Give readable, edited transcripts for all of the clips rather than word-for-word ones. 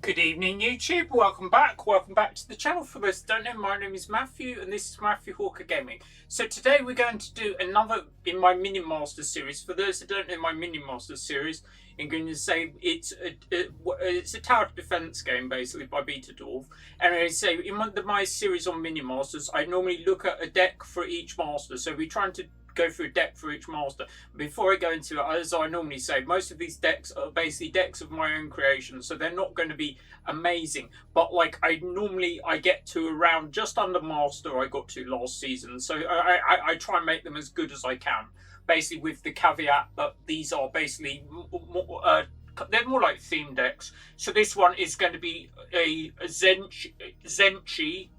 Good evening, YouTube. Welcome back to the channel. For those who don't know, my name is Matthew and this is Matthew Hawker Gaming. So today we're going to do another in my Minion Masters series. For those who don't know my Minion Masters series, I'm going to say it's a tower defense game basically by Beta Dwarf. And I say in my series on Minion Masters, I normally look at a deck for each master. So we're trying to go through a deck for each master. Before I go into it, as I normally say, most of these decks are basically decks of my own creation, so they're not going to be amazing, but like I get to around just under master I got to last season, so I try and make them as good as I can, basically with the caveat that these are basically they're more like theme decks. So this one is going to be a ZEN-CHI,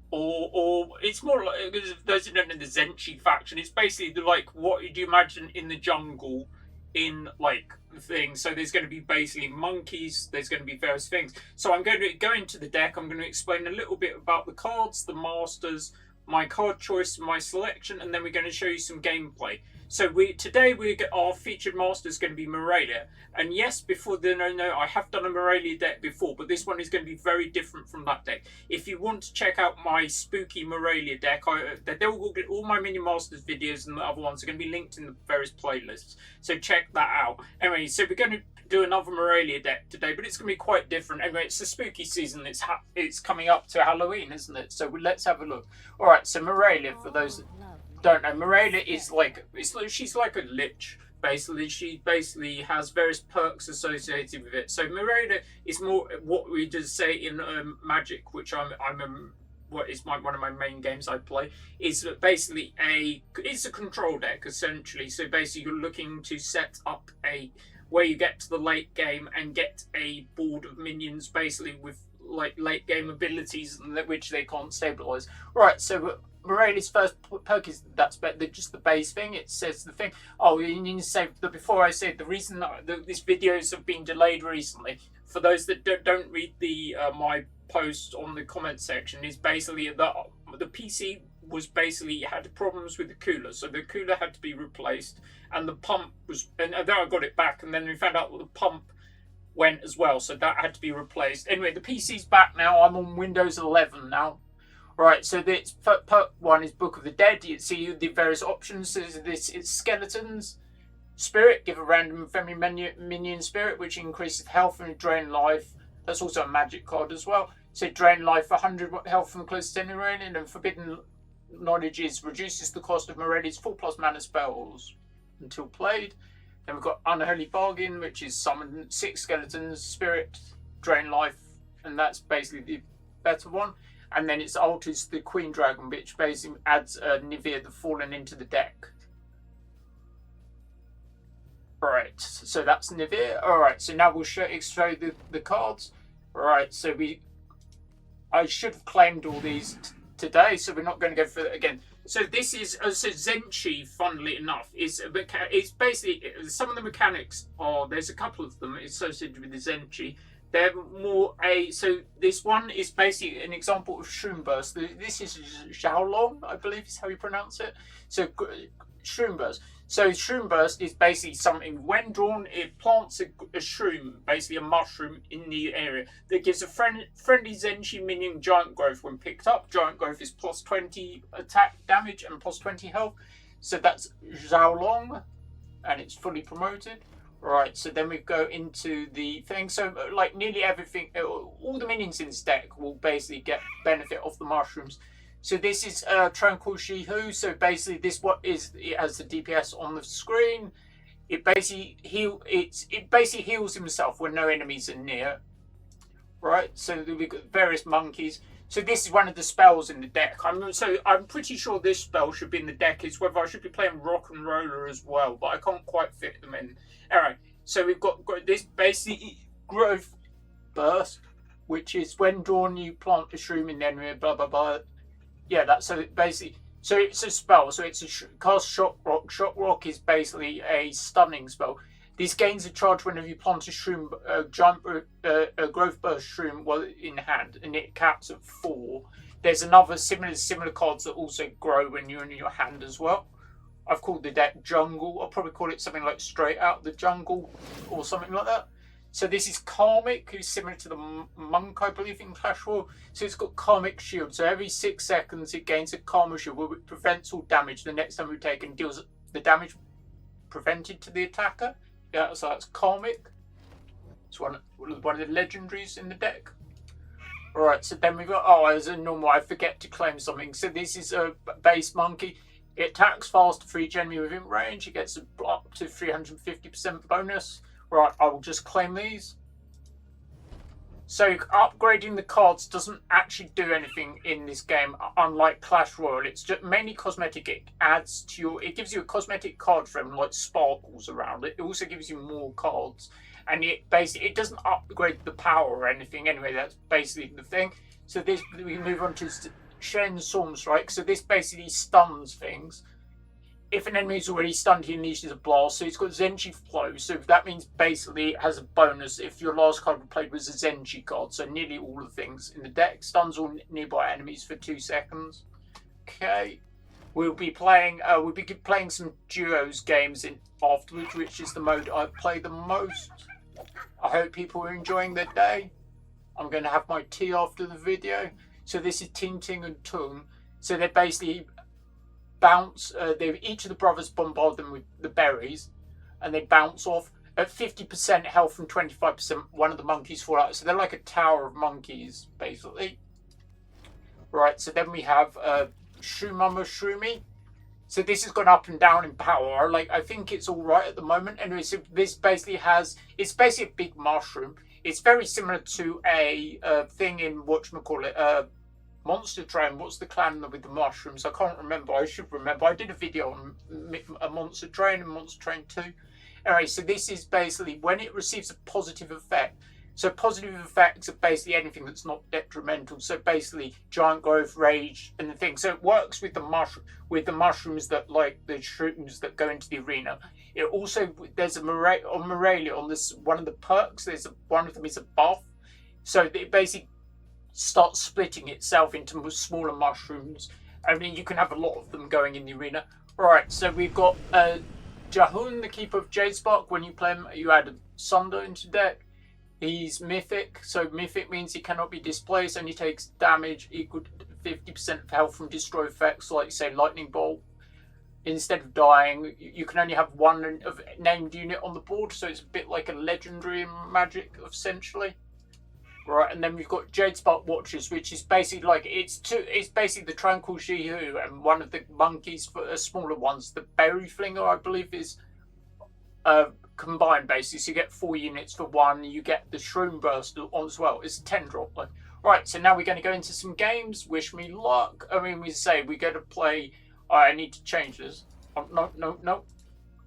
or it's more like, those who don't know the ZEN-CHI faction, it's basically like what you imagine in the jungle in like things. So there's going to be basically monkeys, there's going to be various things. So I'm going to go into the deck, I'm going to explain a little bit about the cards, the masters, my card choice, my selection, and then we're going to show you some gameplay. So today our featured master is going to be Morellia, and yes, before I have done a Morellia deck before, but this one is going to be very different from that deck. If you want to check out my spooky Morellia deck, all my Minion Masters videos and the other ones are going to be linked in the various playlists. So check that out. Anyway, so we're going to do another Morellia deck today, but it's going to be quite different. Anyway, it's the spooky season. It's coming up to Halloween, isn't it? So let's have a look. All right, so Morellia, for those that don't know, Morellia is she's like a lich. Basically, she basically has various perks associated with it. So Morellia is more what we just say in Magic, which one of my main games I play, is basically it's a control deck essentially. So basically, you're looking to set up where you get to the late game and get a board of minions, basically with like late game abilities which they can't stabilize. Right, so Morellia's first perk is just the base thing. It says the thing. Oh, you need to say that before I say the reason that these videos have been delayed recently. For those that don't read my post on the comment section, is basically that the PC had problems with the cooler, so the cooler had to be replaced, and the pump was, and then I got it back, and then we found out that the pump went as well, so that had to be replaced. Anyway, the PC's back now. I'm on Windows 11 now. Right, so this perk one is Book of the Dead. You see the various options. So it's skeletons, spirit, give a random friendly minion spirit, which increases health and drain life. That's also a magic card as well. So drain life 100 health from closest enemy, and then forbidden knowledge reduces the cost of Morellia's 4+ mana spells until played. Then we've got Unholy Bargain, which is summon 6 skeletons, spirit, drain life, and that's basically the better one. And then it alters the Queen Dragon, which basically adds Nivea the Fallen into the deck. Alright, so that's Nivea. Alright, so now we'll show the cards. Alright, so I should have claimed all these today, so we're not going to go through it again. So this is ZEN-CHI, funnily enough, it's basically, some of the mechanics there's a couple of them associated with the ZEN-CHI. They're more so this one is basically an example of Shroom Burst. This is Xiaolong, I believe is how you pronounce it. So Shroom Burst. So Shroom Burst is basically something, when drawn, it plants a shroom, basically a mushroom, in the area that gives a friendly ZEN-CHI minion giant growth when picked up. Giant growth is +20 attack damage and +20 health. So that's Xiaolong, and it's fully promoted. Right, so then we go into the thing. So like nearly everything, all the minions in this deck will basically get benefit off the mushrooms. So this is Tranquil Shihu. So basically it has the DPS on the screen. It basically heals himself when no enemies are near. Right, so we've got various monkeys. So this is one of the spells in the deck. I'm pretty sure this spell should be in the deck. It's whether I should be playing Rock and Roller as well, but I can't quite fit them in. Alright, so we've got this basically Growth Burst, which is when drawn you plant a shroom in the enemy, blah blah blah. Yeah, that's so basically. So it's a spell. So it's cast Shock Rock. Shock Rock is basically a stunning spell. This gains a charge whenever you plant a shroom, a growth burst shroom in hand, and it caps at 4. There's another similar cards that also grow when you're in your hand as well. I've called the deck Jungle. I'll probably call it something like Straight Out the Jungle or something like that. So this is Karmic, who's similar to the monk, I believe, in Clash Royale. So it's got Karmic Shield. So every 6 seconds it gains a Karma Shield, which prevents all damage the next time we take and deals the damage prevented to the attacker. Yeah, so that's Karmic. It's one of the legendaries in the deck. Alright, so then we've got, as a normal, I forget to claim something. So this is a base monkey. It attacks fast for each enemy within range. It gets up to 350% bonus. Right, I will just claim these. So upgrading the cards doesn't actually do anything in this game, unlike Clash Royale. It's just mainly cosmetic. It adds to it gives you a cosmetic card frame, like sparkles around it. It also gives you more cards. And it doesn't upgrade the power or anything. Anyway, that's basically the thing. So this, we move on to Shen Storm Strike. So this basically stuns things. If an enemy is already stunned, he unleashes a blast. So it's got ZEN-CHI Flow. So that means basically it has a bonus if your last card we played was a ZEN-CHI card. So nearly all the things in the deck. Stuns all nearby enemies for 2 seconds. Okay. We'll be playing some duos games afterwards, which is the mode I play the most. I hope people are enjoying their day. I'm going to have my tea after the video. So this is Ting Ting and Tung. So they basically bounce. Each of the brothers bombard them with the berries, and they bounce off at 50% health and 25%. One of the monkeys fall out. So they're like a tower of monkeys, basically. Right. So then we have Shumama Shroomy. So this has gone up and down in power. Like, I think it's all right at the moment. Anyway, so this basically it's basically a big mushroom. It's very similar to a thing in whatchamacallit, Monster Train. What's the clan with the mushrooms? I can't remember. I should remember. I did a video on a Monster Train and Monster Train 2. Anyway, so this is basically when it receives a positive effect. So positive effects are basically anything that's not detrimental. So basically giant growth, rage, and the thing. So it works with the mushrooms that, like the shrooms that go into the arena. It also, there's a Morellia on this one of the perks. One of them is a buff. So it basically starts splitting itself into smaller mushrooms. I mean, you can have a lot of them going in the arena. Alright, so we've got Jahun, the Keeper of Jadespark. When you play him, you add a Sunder into deck. He's mythic, so mythic means he cannot be displaced and he takes damage equal to 50% of health from destroy effects, like say lightning bolt. Instead of dying, you can only have one named unit on the board, so it's a bit like a legendary in Magic, essentially. Right, and then we've got Jadespark Watchers, which is basically like it's basically the Tranquil Shihu and one of the monkeys for smaller ones. The Berry Flinger, I believe, is combined basically, so you get 4 units for 1. You get the Shroom Burst as well. It's a 10 drop. Like, right, so now we're going to go into some games. Wish me luck. I mean, we're going to play. I need to change this. No.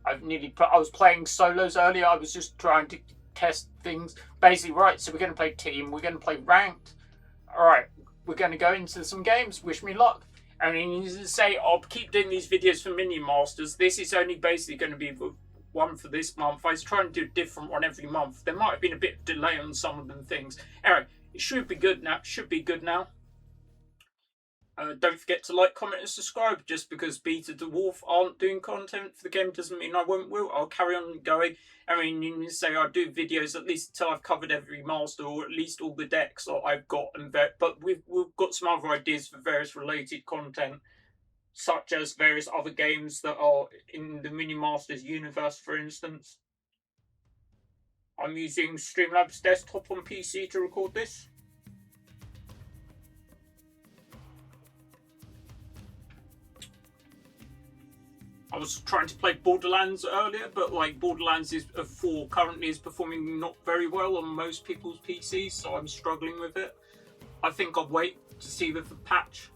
I was playing solos earlier. I was just trying to test things. Basically, right. So we're going to play team. We're going to play ranked. All right, we're going to go into some games. Wish me luck. I mean, you say I'll keep doing these videos for Minion Masters. This is only basically going to be one for this month. I was trying to do a different one every month. There might have been a bit of delay on some of them things. Anyway, it should be good now. Don't forget to like, comment and subscribe. Just because Beta Dwarf aren't doing content for the game doesn't mean I will. I'll carry on going. I mean, you can say I do videos at least until I've covered every master or at least all the decks that I've got. But we've got some other ideas for various related content, such as various other games that are in the Minion Masters universe, for instance. I'm using Streamlabs desktop on PC to record this. I was trying to play Borderlands earlier, but like Borderlands 4 currently is performing not very well on most people's PCs, so I'm struggling with it. I think I'll wait to see with the patch.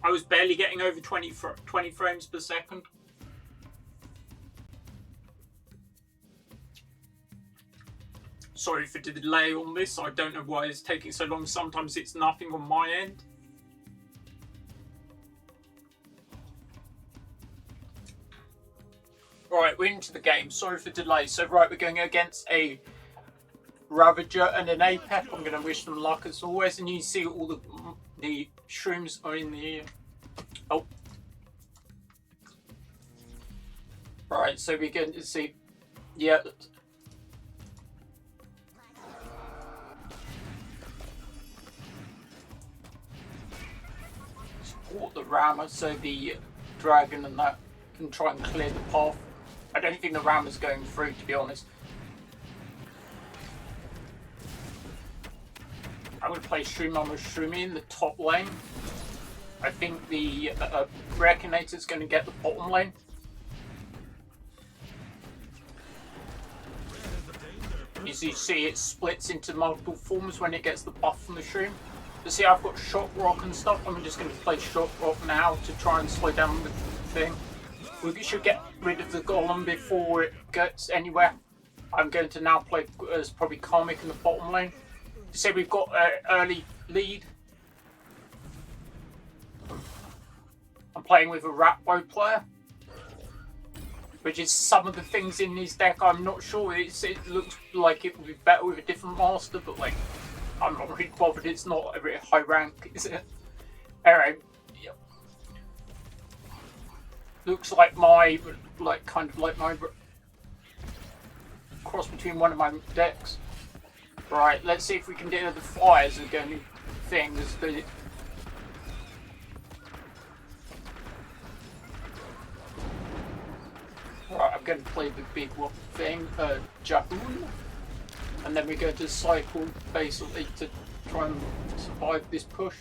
I was barely getting over 20 frames per second. Sorry for the delay on this. I don't know why it's taking so long. Sometimes it's nothing on my end. Right, we're into the game. Sorry for the delay. So, right, we're going against a Ravager and an Apep. I'm going to wish them luck as always. And you see all the shrooms are in the... Oh. Right, so we're going to see... Yeah. support the rammer, so the dragon and that can try and clear the path. I don't think the rammer's going through, to be honest. I'm going to play Shroomy in the top lane. I think the Reckinator's going to get the bottom lane. As you see, it splits into multiple forms when it gets the buff from the Shroom. You see, I've got Shock Rock and stuff. I'm just going to play Shock Rock now to try and slow down the thing. We should get rid of the Golem before it gets anywhere. I'm going to now play as probably Karmic in the bottom lane. You see, we've got an early lead. I'm playing with a Ratbow player, which is some of the things in his deck. I'm not sure. It looks like it would be better with a different master, but like, I'm not really bothered. It's not a very high rank, is it? Anyway, yeah. Looks like my, kind of like my cross between one of my decks. Right, let's see if we can do the fires again. Things. Right, I'm going to play the big one thing, Jahoon, and then we're going to cycle basically to try and survive this push.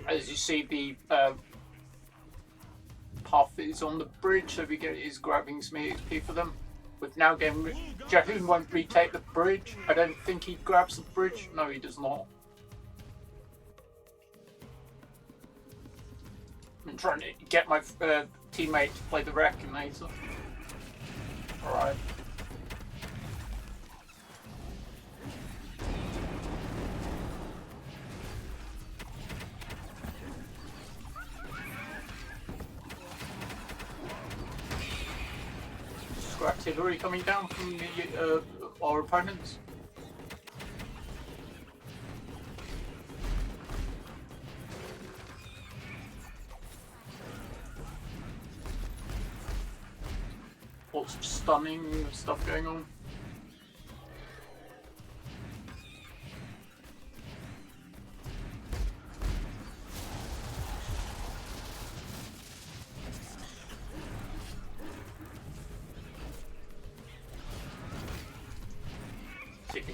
As you see, the path is on the bridge, so is grabbing some XP for them. With now getting Jahoon won't retake the bridge. I don't think he grabs the bridge. No, he does not. I'm trying to get my teammate to play the Reckinator. Alright. Artillery coming down from the, our opponents. Lots of stunning stuff going on.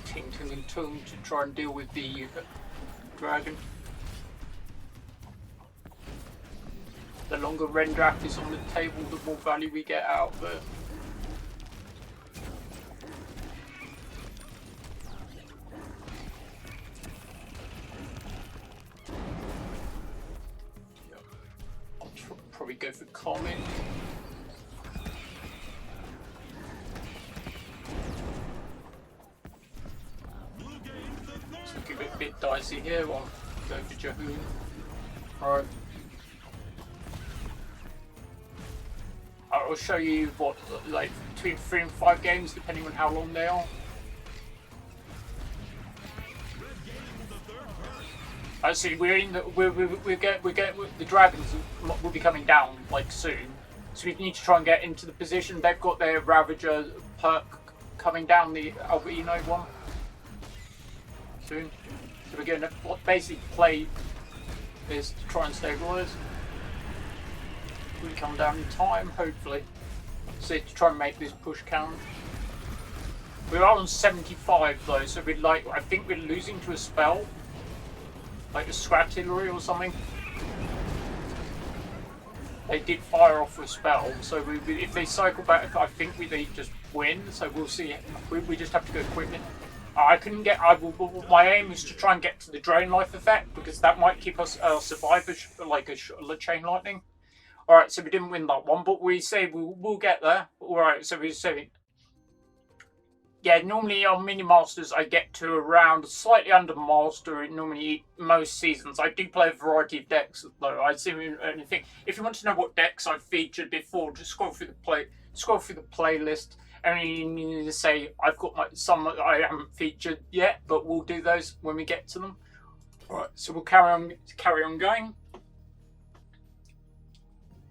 Ting and Tung to try and deal with the dragon. The longer Rendraft is on the table, the more value we get out of it. I'll probably go for Comet. Give it a bit dicey here. I'll go for Jahoon. Alright. I'll show you what, like, between 3 and 5 games, depending on how long they are. Actually, we're in the the dragons will be coming down like soon, so we need to try and get into the position. They've got their Ravager perk coming down, the albino one. Soon. So we're going to basically play this to try and stabilise. We come down in time, hopefully. So to try and make this push count. We are on 75 though, so we're like, I think we're losing to a spell. Like a Scratillery or something. They did fire off a spell, so if they cycle back, I think they just win. So we'll see. We just have to go quickly. I couldn't get. My aim is to try and get to the drain life effect because that might keep us survive like a chain lightning. All right, so we didn't win that one, but we say we'll get there. All right, so we say. Yeah, normally on Mini Masters I get to around slightly under Master normally most seasons. I do play a variety of decks though. I see anything. If you want to know what decks I've featured before, just scroll through the playlist. And you need to say I've got some that I haven't featured yet, but we'll do those when we get to them. All right, so we'll carry on going.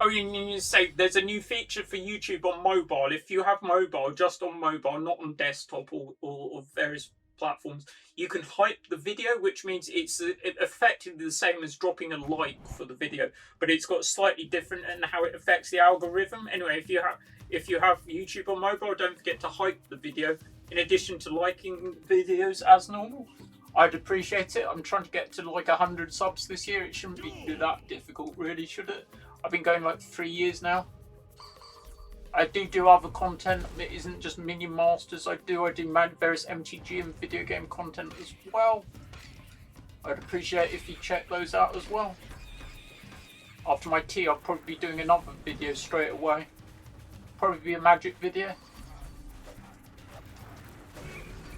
Oh, you need to say there's a new feature for YouTube on mobile. If you have mobile, just on mobile, not on desktop or various platforms, you can hype the video, which means it's effectively the same as dropping a like for the video, but it's got slightly different in how it affects the algorithm. Anyway, if you have YouTube on mobile, don't forget to hype the video in addition to liking videos as normal. I'd appreciate it. I'm trying to get to like 100 subs this year. It shouldn't be that difficult, really, should it? I've been going like 3 years now. I do other content. It isn't just Minion Masters. I do various MTG and video game content as well. I'd appreciate if you check those out as well. After my tea, I'll probably be doing another video straight away. Probably be a magic video.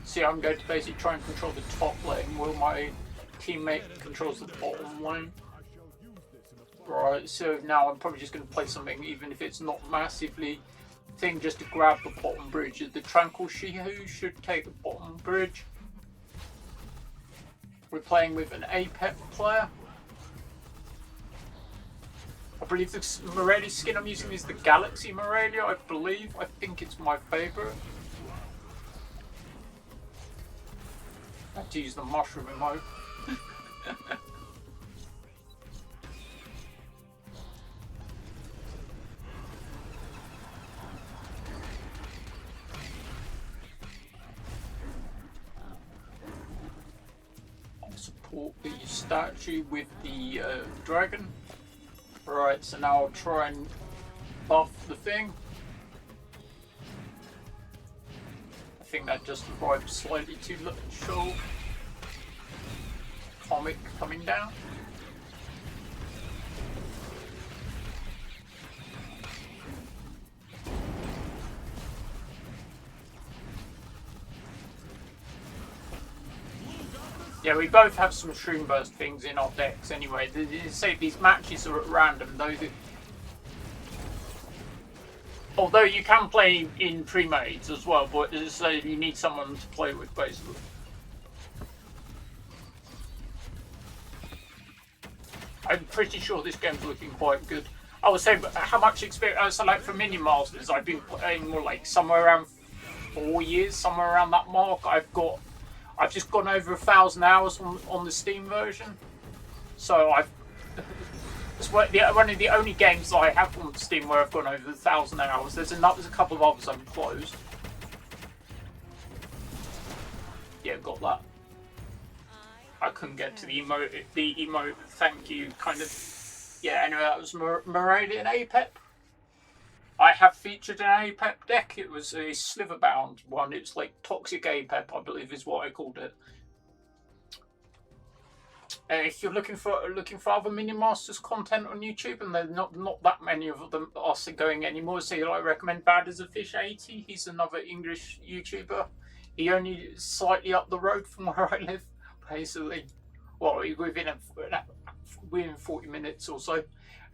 See, I'm going to basically try and control the top lane while my teammate controls the bottom lane. Right, so now I'm probably just going to play something, even if it's not massively thing, just to grab the bottom bridge. The Tranquil Shihu should take the bottom bridge. We're playing with an APEP player. I believe the Morelia skin I'm using is the Galaxy Morelia, I believe. I think it's my favourite. I have to use the mushroom emote. I'll support the statue with the dragon. Right, so now I'll try and buff the thing. I think that just arrived slightly too short. Comic coming down. Yeah, we both have some Shroom Burst things in our decks anyway. Say these matches are at random, though. Although you can play in pre-mades as well, but so you need someone to play with, basically. I'm pretty sure this game's looking quite good. I would say, how much experience? So, like for Minion Masters, I've been playing more like somewhere around 4 years, somewhere around that mark. I've just gone over 1,000 hours on the Steam version, so it's one of the only games that I have on Steam where I've gone over 1,000 hours. There's a couple of others I've closed. Yeah, got that. I couldn't get to the emote thank you kind of. Yeah, anyway, that was Morelia and APEP. I have featured an APEP deck. It was a Slitherbound one. It's like Toxic APEP, I believe, is what I called it. If you're looking for other Minion Masters content on YouTube, and there's not that many of them are going anymore, so I recommend Bad as a Fish 80. He's another English YouTuber. He only slightly up the road from where I live, basically. Well, within 40 minutes or so.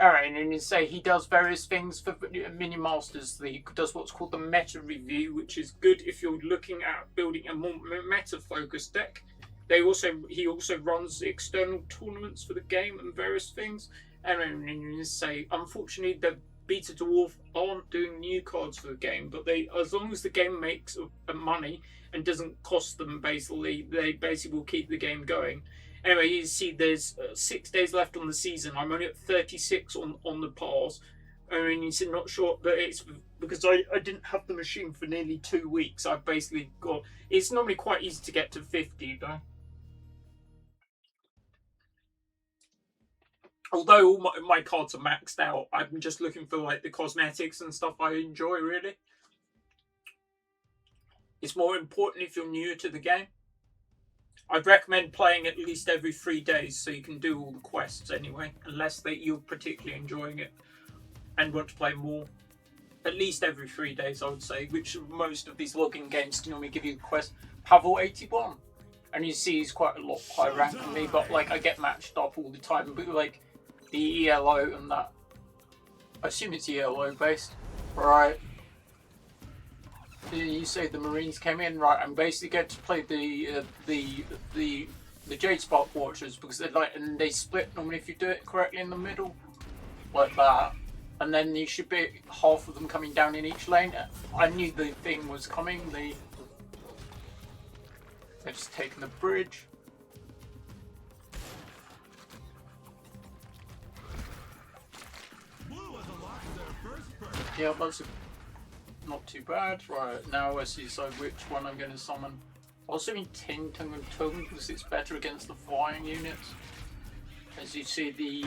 Alright, and you say he does various things for Minion Masters. He does what's called the meta review, which is good if you're looking at building a more meta-focused deck. He also runs external tournaments for the game and various things. And you say, unfortunately, the Beta Dwarf aren't doing new cards for the game, but as long as the game makes money and doesn't cost them, they basically will keep the game going. Anyway, you see there's 6 days left on the season. I'm only at 36 on the pass. I mean, you're not sure, but it's because I didn't have the machine for nearly 2 weeks. I've basically got... It's normally quite easy to get to 50, though. Although all my cards are maxed out, I'm just looking for like the cosmetics and stuff I enjoy, really. It's more important if you're new to the game. I'd recommend playing at least every 3 days so you can do all the quests anyway, unless you're particularly enjoying it and want to play more. At least every 3 days, I would say, which most of these login games normally give you the quest. Pavel 81, and you see he's quite a lot higher rank than me, but like I get matched up all the time. But like the ELO and that, I assume it's ELO based, right? You say the Marines came in, right? I'm basically going to play the Jade Spark Watchers because they split normally if you do it correctly in the middle, like that, and then you should be half of them coming down in each lane. I knew the thing was coming. They've just taken the bridge. Yeah, that's not too bad. Right, now I see so which one I'm going to summon. Also in Ting Tung and Tung because it's better against the flying units. As you see the...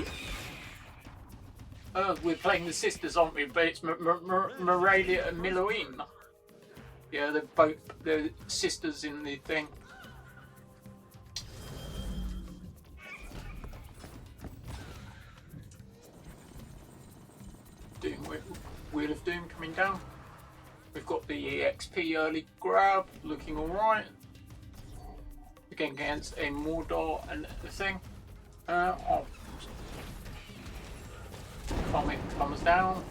Oh, we're playing the sisters, aren't we? But it's Morellia and Miloine. Yeah, they're both the sisters in the thing. Wheel of Doom coming down. We've got the EXP early grab, looking alright. Again against a Mordor and the thing. Comet comes down.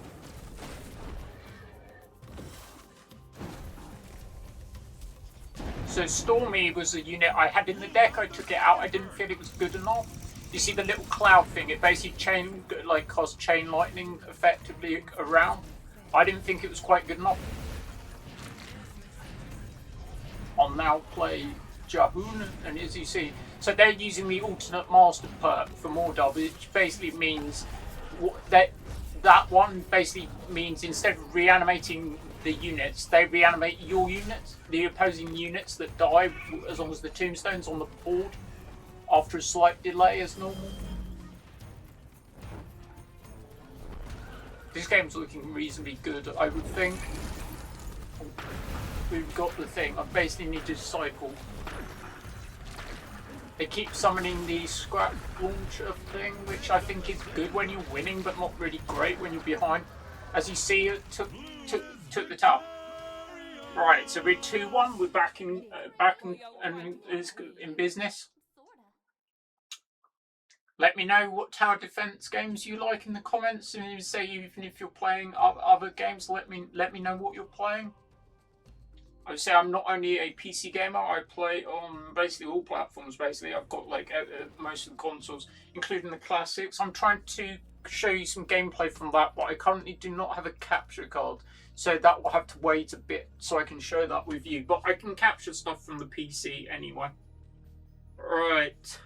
So Stormy was a unit I had in the deck. I took it out. I didn't feel it was good enough. You see the little cloud thing? It basically caused chain lightning effectively around. I didn't think it was quite good enough. I'll now play Jahoon, and as you see, so they're using the alternate master perk for Mordor, which basically means that one basically means instead of reanimating the units, they reanimate your units, the opposing units that die, as long as the tombstone's on the board after a slight delay as normal. This game's looking reasonably good, I would think. We've got the thing. I basically need to cycle. They keep summoning the scrap launcher thing, which I think is good when you're winning, but not really great when you're behind. As you see, it took the top. Right, so we're 2-1. We're back in business. Let me know what tower defense games you like in the comments, and say even if you're playing other games, let me know what you're playing. I would say I'm not only a PC gamer, I play on basically all platforms. Basically, I've got like most of the consoles, including the classics. I'm trying to show you some gameplay from that, but I currently do not have a capture card, so that will have to wait a bit so I can show that with you. But I can capture stuff from the PC anyway. Right.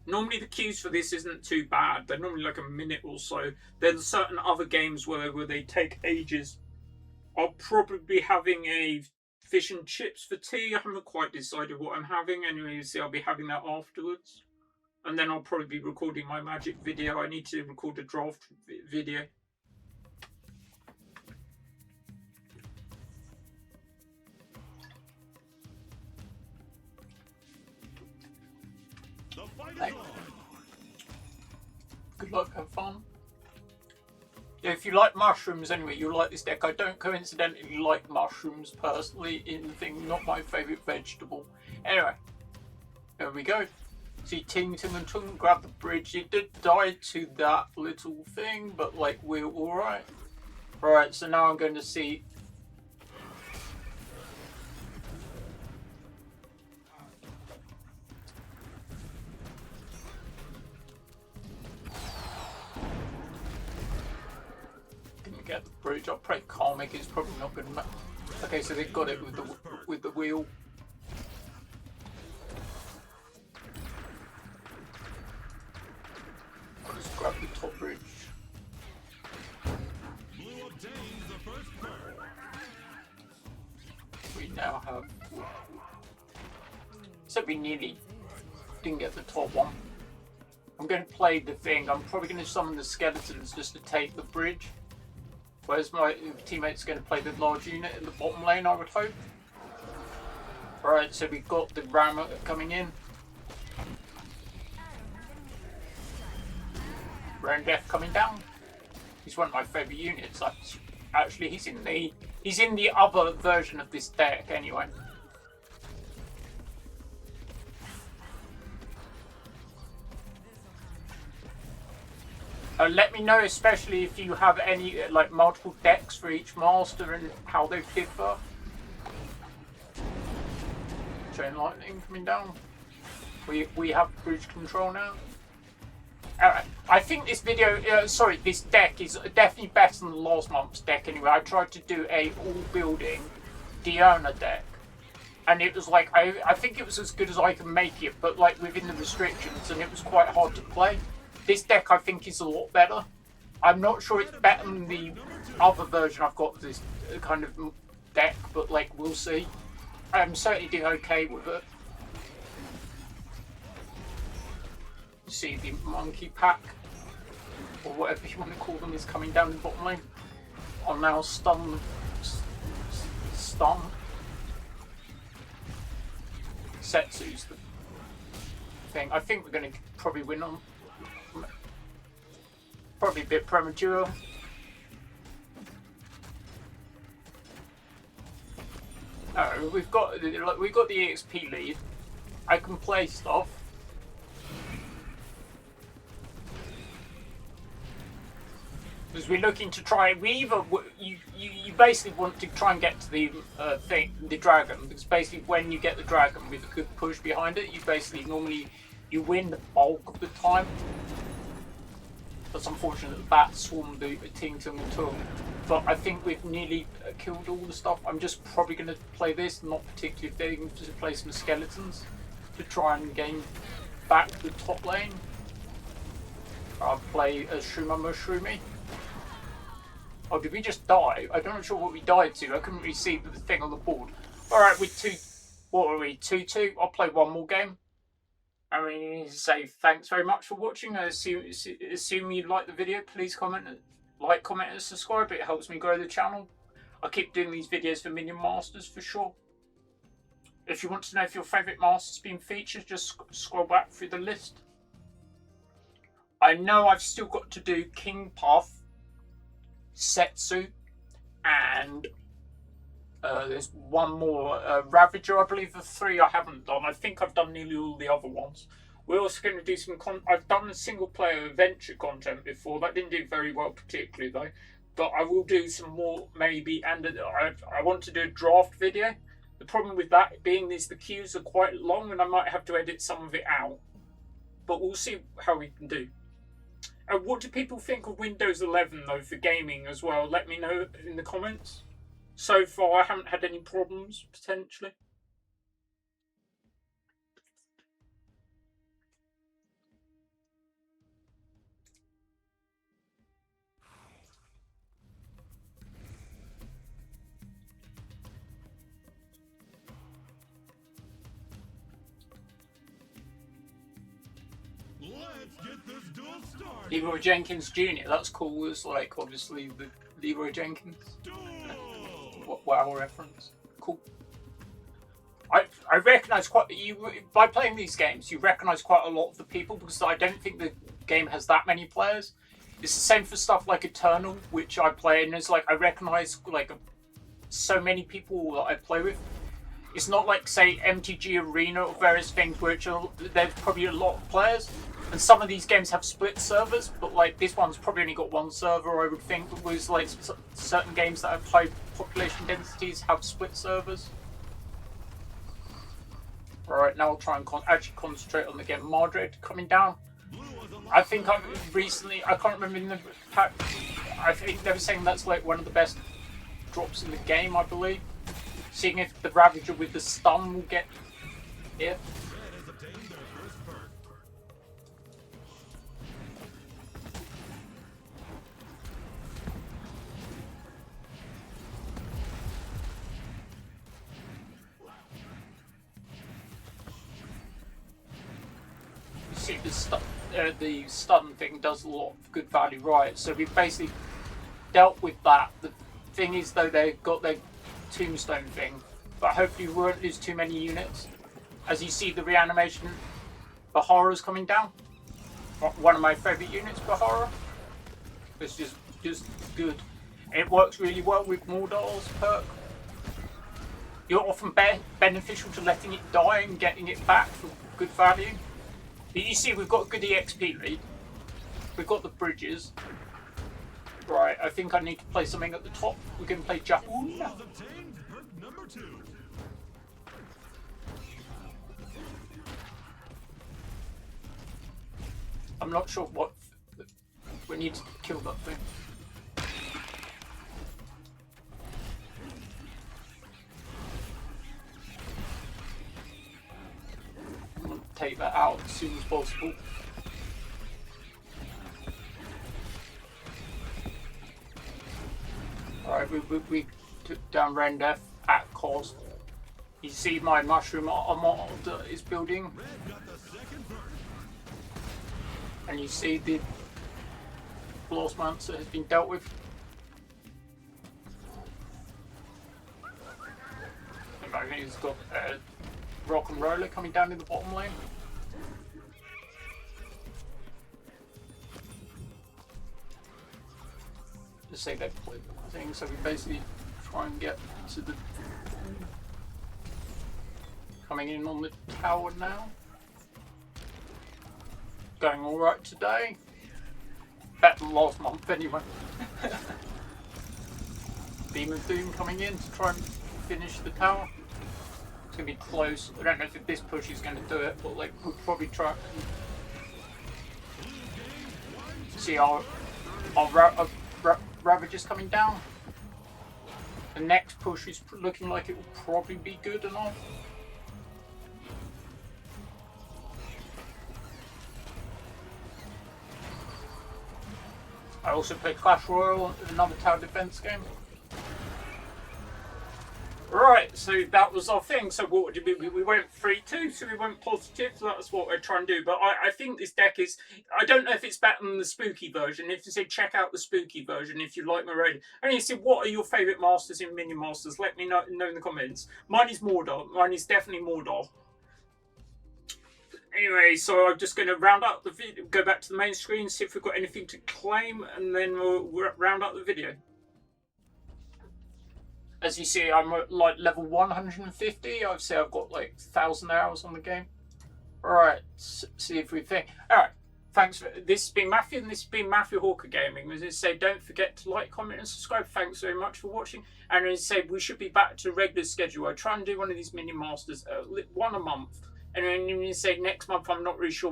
Normally the queues for this isn't too bad. They're normally like a minute or so. There's certain other games where they take ages. I'll probably be having a fish and chips for tea. I haven't quite decided what I'm having. Anyway, you see, I'll be having that afterwards. And then I'll probably be recording my magic video. I need to record a draft video. Good luck, have fun. Yeah, if you like mushrooms anyway, you'll like this deck. I don't coincidentally like mushrooms personally in the thing, not my favourite vegetable. Anyway, there we go. See Ting Tung and Tung grab the bridge. It did die to that little thing, but like we're alright. Alright, so now I'm going to see. Get the bridge. I'll play Karmic. It's probably not good enough. Okay, so they got it with the wheel. I'll just grab the top bridge. We now have. So we nearly didn't get the top one. I'm going to play the thing. I'm probably going to summon the skeletons just to take the bridge. Whereas my teammate's going to play the large unit in the bottom lane, I would hope. Alright, so we've got the Ram coming in. Ram Death coming down. He's one of my favourite units. Actually, he's in the other version of this deck anyway. Let me know, especially if you have any like multiple decks for each master and how they differ. Chain lightning coming down. We have bridge control now. Alright, I think this video, this deck is definitely better than the last month's deck anyway. I tried to do a all building Diona deck, and it was like I think it was as good as I can make it, but like within the restrictions, and it was quite hard to play. This deck I think is a lot better. I'm not sure it's better than the other version I've got of this kind of deck, but like we'll see. I'm certainly doing okay with it. See the monkey pack, or whatever you want to call them, is coming down the bottom lane. I'm now stunned. Setsu's the thing. I think we're going to probably win on. Probably a bit premature. No, we've got the EXP lead. I can play stuff. Because we're looking to try. You basically want to try and get to the the dragon. Because basically, when you get the dragon with a good push behind it, you basically normally you win the bulk of the time. But it's unfortunate that the bats swarmed the Ting Tung Tung. But I think we've nearly killed all the stuff. I'm just probably going to play this, not particularly big, to play some skeletons to try and gain back the top lane. I'll play a Shroomer Mushroomy. Oh, did we just die? I'm not sure what we died to. I couldn't really see the thing on the board. Alright, with what are we? 2-2. I'll play one more game. I mean, say thanks very much for watching. I assume you like the video. Please comment, and subscribe. It helps me grow the channel. I keep doing these videos for Minion Masters for sure. If you want to know if your favourite master's been featured, just scroll back through the list. I know I've still got to do King Puff, Setsu, and there's one more, Ravager. I believe the 3 I haven't done. I think I've done nearly all the other ones. We're also going to do some I've done the single player adventure content before. That didn't do very well particularly though. But I will do some more maybe, and I want to do a draft video. The problem with that being is the queues are quite long and I might have to edit some of it out. But we'll see how we can do. What do people think of Windows 11 though for gaming as well? Let me know in the comments. So far I haven't had any problems potentially. Let's get this duel started. Leroy Jenkins Jr. That's cool. It's like obviously the Leroy Jenkins. Wow reference. Cool. I recognise quite by playing these games. You recognise quite a lot of the people because I don't think the game has that many players. It's the same for stuff like Eternal, which I play, and it's like I recognise like so many people that I play with. It's not like say MTG Arena or various things which there's probably a lot of players. And some of these games have split servers, but like this one's probably only got one server, I would think. Whereas like certain games that have high population densities have split servers. Alright, now I'll try and actually concentrate on the game. Madrid coming down. I think I've recently, I can't remember in the pack, I think they were saying that's like one of the best drops in the game, I believe. Seeing if the Ravager with the stun will get it. See the stun thing does a lot of good value, right? So we've basically dealt with that. The thing is though, they've got their tombstone thing, but hopefully we won't lose too many units. As you see the reanimation, Bahara's coming down. One of my favourite units, Bahara. It's just good. It works really well with Mordor's perk. You're often beneficial to letting it die and getting it back for good value. But you see we've got a good EXP lead. We've got the bridges. Right, I think I need to play something at the top. We're going to play Japun. I'm not sure what... We need to kill that thing. take that out as soon as possible. Alright, we took down Rendef at cost. You see my mushroom armor that is building. And you see the Blast Monster has been dealt with. And I think he's got Rock and Roller coming down in the bottom lane. Just say that thing, so we basically try and get to the coming in on the tower now. Going alright today. Better than last month anyway. Beam of Doom coming in to try and finish the tower. It's going to be close. I don't know if this push is going to do it, but like we'll probably try. See our Ravagers coming down. The next push is looking like it will probably be good enough. I also played Clash Royale, another tower defense game. Right, so that was our thing. So what did we went 3-2, so we went positive. So that's what we're trying to do. But I think this deck is, I don't know if it's better than the spooky version. If you say check out the spooky version, if you like my rating. And you say, what are your favourite masters in Minion Masters? Let me know in the comments. Mine is Mordor. Mine is definitely Mordor. Anyway, so I'm just going to round up the video, go back to the main screen, see if we've got anything to claim, and then we'll round up the video. As you see, I'm at like level 150. I'd say I've got like 1,000 hours on the game. Alright, see if we think. Alright, thanks. This has been Matthew, and this has been Matthew Hawker Gaming. As I say, don't forget to like, comment, and subscribe. Thanks very much for watching. And as I say, we should be back to regular schedule. I try and do one of these Minion Masters, one a month. And then you say next month, I'm not really sure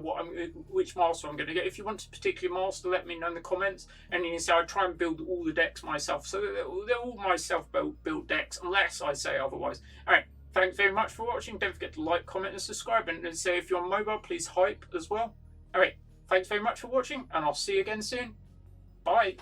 which master I'm going to get. If you want a particular master, let me know in the comments. And then you say I try and build all the decks myself. So they're all my self-built decks, unless I say otherwise. All right, thanks very much for watching. Don't forget to like, comment, and subscribe. And say if you're on mobile, please hype as well. All right, thanks very much for watching, and I'll see you again soon. Bye.